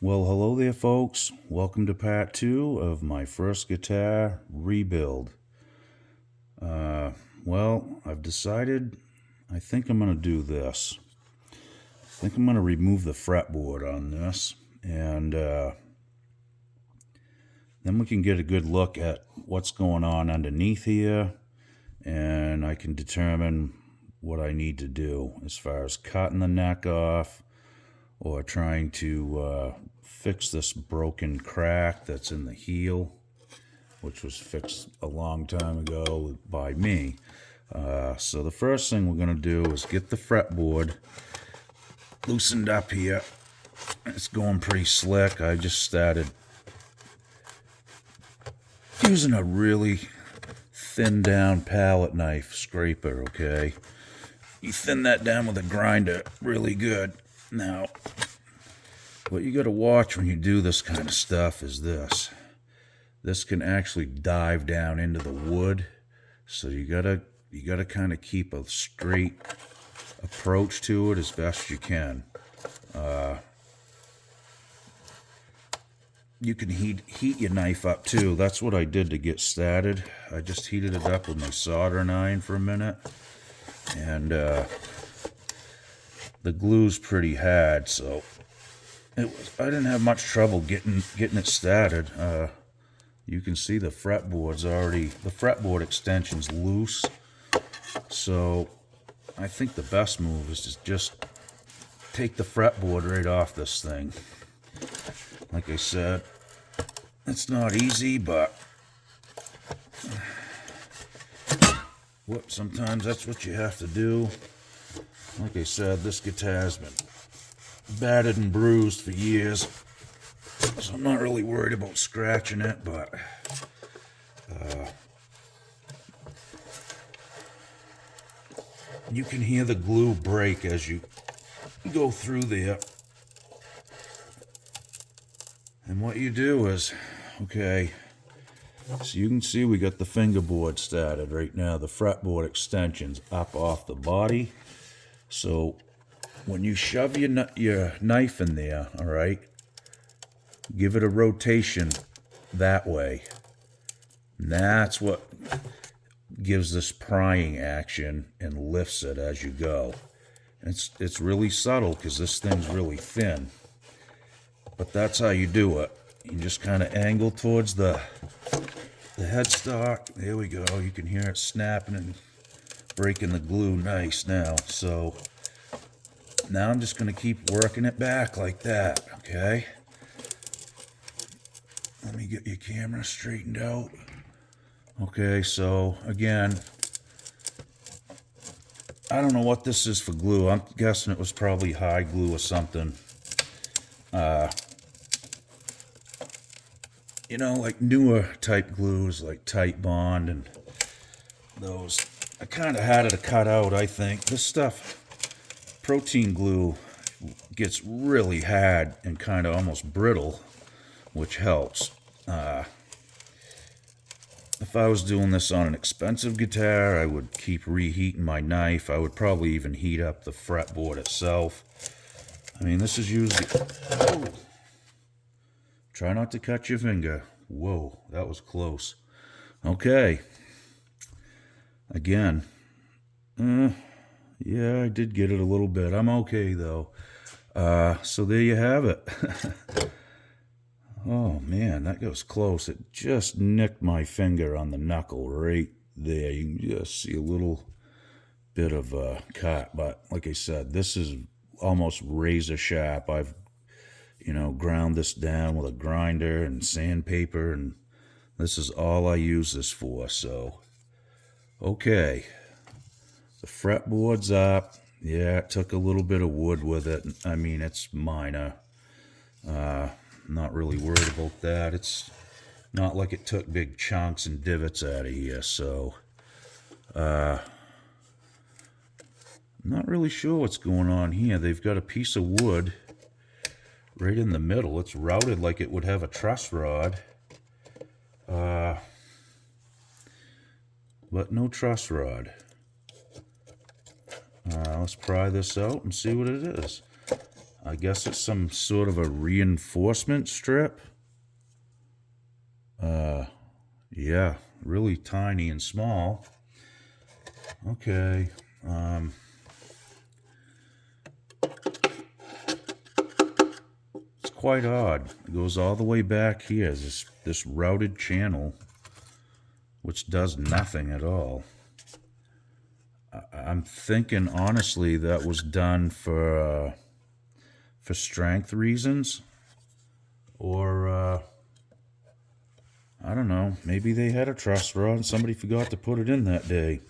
Well, hello there, folks. Welcome to part 2 of my first guitar rebuild. I've decided I think I'm going to do this. I think I'm going to remove the fretboard on this, and then we can get a good look at what's going on underneath here, and I can determine what I need to do as far as cutting the neck off or trying to fix this broken crack that's in the heel, which was fixed a long time ago by me. So the first thing we're going to do is get the fretboard loosened up here. It's going pretty slick. I just started using a really thin down palette knife scraper, okay? You thin that down with a grinder really good. Now, what you got to watch when you do this kind of stuff is this. This can actually dive down into the wood, so you gotta kind of keep a straight approach to it as best you can. You can heat your knife up too. That's what I did to get started. I just heated it up with my soldering iron for a minute, and the glue's pretty hard, so I didn't have much trouble getting it started. You can see the fretboard extension's loose, so I think the best move is to just take the fretboard right off this thing. Like I said, it's not easy, but sometimes that's what you have to do. Like I said, this guitar's been battered and bruised for years, so I'm not really worried about scratching it, but you can hear the glue break as you go through there. And what you do is, okay, so you can see we got the fingerboard started right now. The fretboard extension's up off the body. So when you shove your knife in there, all right, give it a rotation that way. And that's what gives this prying action and lifts it as you go. And it's really subtle because this thing's really thin. But that's how you do it. You just kind of angle towards the headstock. There we go. You can hear it snapping and breaking the glue nice now. So now I'm just going to keep working it back like that, okay? Let me get your camera straightened out. Okay, so again, I don't know what this is for glue. I'm guessing it was probably high glue or something. You know, like newer type glues like Tight Bond and those. I kind of had it to cut out, I think. This stuff, protein glue, gets really hard and kind of almost brittle, which helps. If I was doing this on an expensive guitar, I would keep reheating my knife. I would probably even heat up the fretboard itself. I mean, this is usually... Oh. Try not to cut your finger. Whoa, that was close. Okay. Again. Yeah, I did get it a little bit. I'm okay, though. So there you have it. Oh, man, that goes close. It just nicked my finger on the knuckle right there. You can just see a little bit of a cut. But like I said, this is almost razor sharp. I've ground this down with a grinder and sandpaper, and this is all I use this for. So, okay, the fretboard's up. Yeah, it took a little bit of wood with it. I mean, it's minor. Not really worried about that. It's not like it took big chunks and divots out of here. So, not really sure what's going on here. They've got a piece of wood right in the middle. It's routed like it would have a truss rod. But no truss rod. Let's pry this out and see what it is. I guess it's some sort of a reinforcement strip. Yeah, really tiny and small. Okay. It's quite odd. It goes all the way back here, this routed channel, which does nothing at all. I'm thinking, honestly, that was done for strength reasons, or I don't know, maybe they had a truss rod and somebody forgot to put it in that day.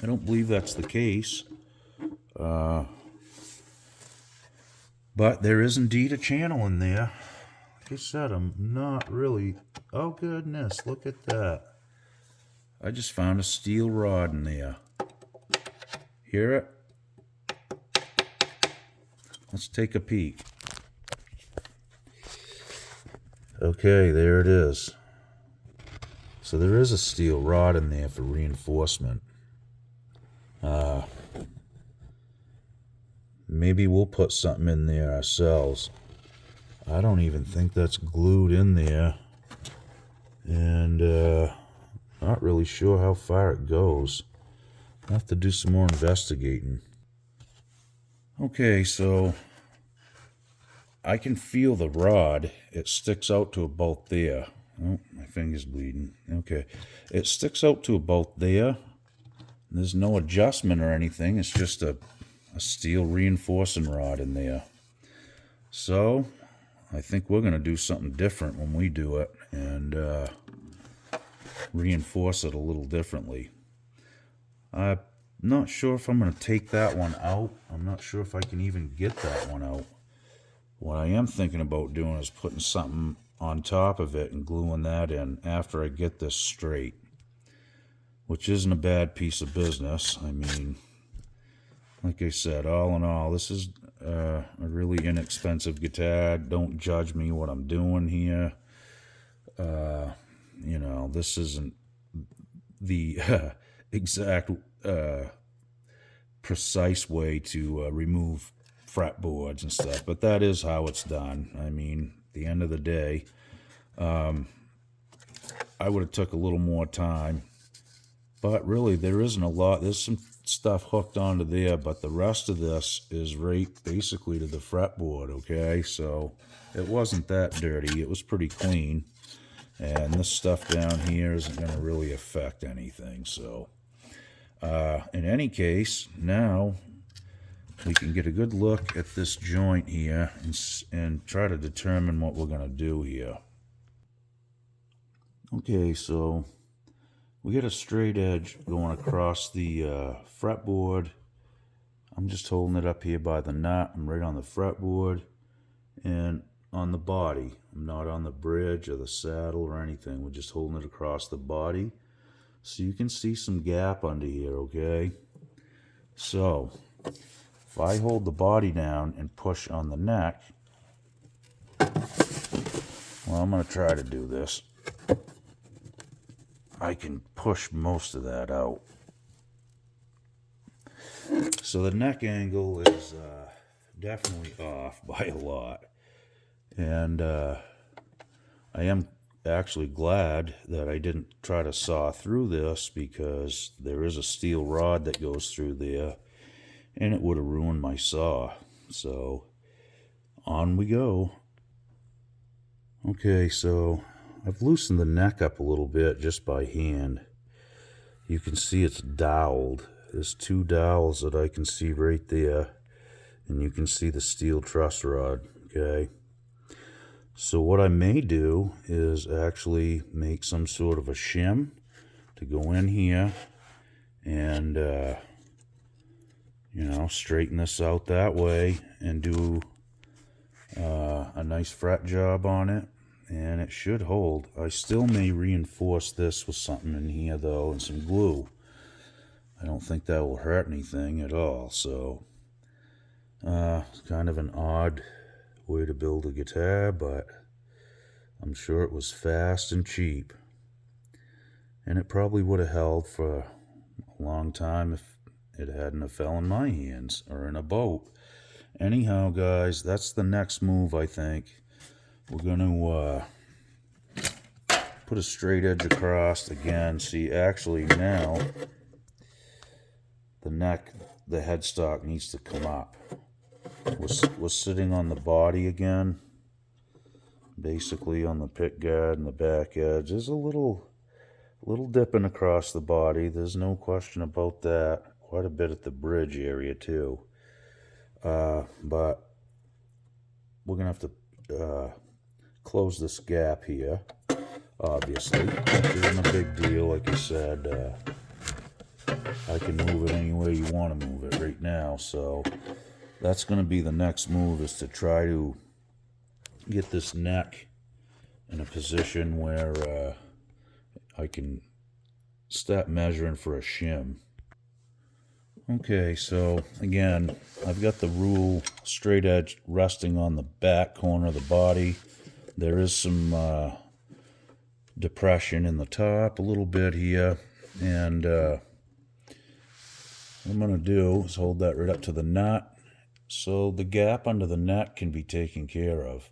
I don't believe that's the case. But there is indeed a channel in there. Like I said, I'm not really... Oh, goodness, look at that. I just found a steel rod in there. Hear it? Let's take a peek. Okay, there it is. So there is a steel rod in there for reinforcement. Maybe we'll put something in there ourselves. I don't even think that's glued in there. And not really sure how far it goes. I'll have to do some more investigating. Okay, so I can feel the rod. It sticks out to about there. Oh, my finger's bleeding. Okay. It sticks out to about there. There's no adjustment or anything. It's just a steel reinforcing rod in there. So I think we're going to do something different when we do it and reinforce it a little differently. I'm not sure if I'm going to take that one out. I'm not sure if I can even get that one out. What I am thinking about doing is putting something on top of it and gluing that in after I get this straight, which isn't a bad piece of business. I mean, like I said, all in all, this is a really inexpensive guitar. Don't judge me what I'm doing here. You know, this isn't the exact precise way to remove fretboards and stuff, but that is how it's done. I mean, at the end of the day, I would have took a little more time, but really there isn't a lot. There's some stuff hooked onto there, but the rest of this is right basically to the fretboard. Okay, so it wasn't that dirty. It was pretty clean, and this stuff down here isn't going to really affect anything. So in any case, now we can get a good look at this joint here and try to determine what we're going to do here. Okay, so we get a straight edge going across the fretboard. I'm just holding it up here by the nut. I'm right on the fretboard and on the body. I'm not on the bridge or the saddle or anything. We're just holding it across the body. So you can see some gap under here, okay? So if I hold the body down and push on the neck, well, I'm going to try to do this. I can push most of that out. So the neck angle is definitely off by a lot. And I am actually glad that I didn't try to saw through this, because there is a steel rod that goes through there and it would have ruined my saw. So on we go. Okay, so I've loosened the neck up a little bit just by hand. You can see it's doweled. There's two dowels that I can see right there, and you can see the steel truss rod, okay? So what I may do is actually make some sort of a shim to go in here and, you know, straighten this out that way and do a nice fret job on it. And it should hold. I still may reinforce this with something in here, though, and some glue. I don't think that will hurt anything at all. So, it's kind of an odd way to build a guitar, but I'm sure it was fast and cheap. And it probably would have held for a long time if it hadn't have fell in my hands or in a boat. Anyhow, guys, that's the next move, I think. We're going to put a straight edge across again. See, actually now the neck, the headstock needs to come up. We're sitting on the body again, basically on the pick guard and the back edge. There's a little dipping across the body. There's no question about that. Quite a bit at the bridge area too. But we're gonna have to close this gap here. Obviously, which isn't a big deal. Like I said, I can move it any way you want to move it right now. So that's going to be the next move, is to try to get this neck in a position where I can start measuring for a shim. Okay, so again, I've got the rule straight edge resting on the back corner of the body. There is some depression in the top a little bit here, and what I'm going to do is hold that right up to the nut so the gap under the nut can be taken care of.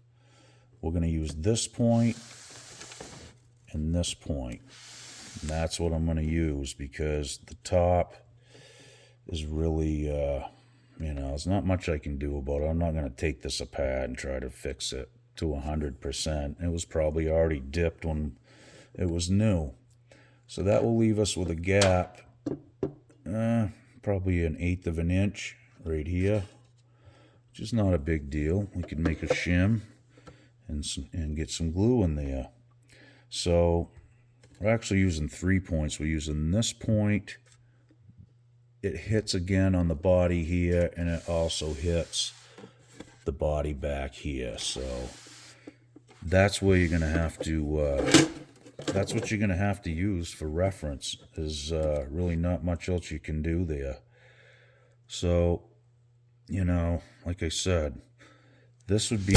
We're going to use this point and this point, and that's what I'm going to use, because the top is really there's not much I can do about it. I'm not going to take this apart and try to fix it to 100%. It was probably already dipped when it was new. So that will leave us with a gap, probably 1/8 of an inch right here, which is not a big deal. We can make a shim and get some glue in there. So we're actually using 3 points. We're using this point. It hits again on the body here, and it also hits the body back here. So that's where you're going to have to that's what you're going to have to use for reference. There's really not much else you can do there. So, like I said, this would be